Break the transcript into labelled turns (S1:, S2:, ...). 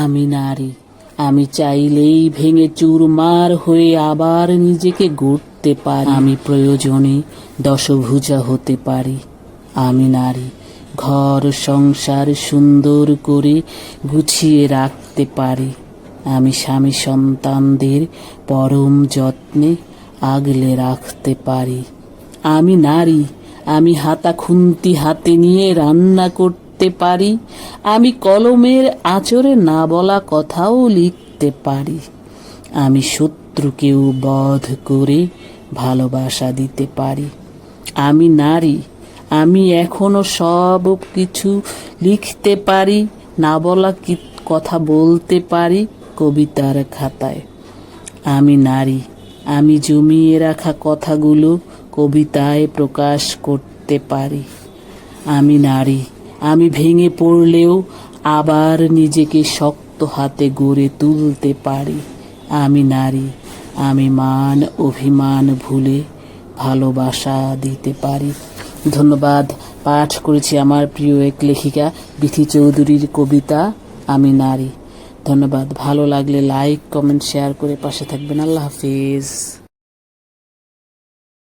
S1: আমি নারী, আমি চাইলেই ভেঙে চুরমার হয়ে আবার নিজেকে গড়তে পারি। আমি প্রয়োজনে দশভুজা হতে পারি। আমি নারী, ঘর সংসার সুন্দর করে গুছিয়ে রাখতে পারি। আমি স্বামী সন্তানদের পরম যত্নে আগলে রাখতে পারি। আমি নারী, আমি হাতা খুন্তি হাতে নিয়ে রান্না করতে পারি। আমি কলমের আঁচড়ে না বলা কথাও লিখতে পারি। আমি শত্রুকেও বধ করে ভালোবাসা দিতে পারি। আমি নারী, আমি এখনো সব কিছু লিখতে পারি, না বলা কথা বলতে পারি কবিতার খাতায়। আমি নারী, আমি জমিয়ে রাখা কথাগুলো কবিতায় প্রকাশ করতে পারি। আমি নারী, আমি ভেঙে পড়লেও আবার নিজেকে শক্ত হাতে গড়ে তুলতে পারি। আমি নারী, আমি মান অভিমান ভুলে ভালোবাসা দিতে পারি। ধন্যবাদ। পাঠ করেছি আমার প্রিয় এক লেখিকা বিথি চৌধুরীর কবিতা আমি নারী। ধন্যবাদ। ভালো লাগলে লাইক কমেন্ট শেয়ার করে পাশে থাকবেন। আল্লাহ হাফিজ।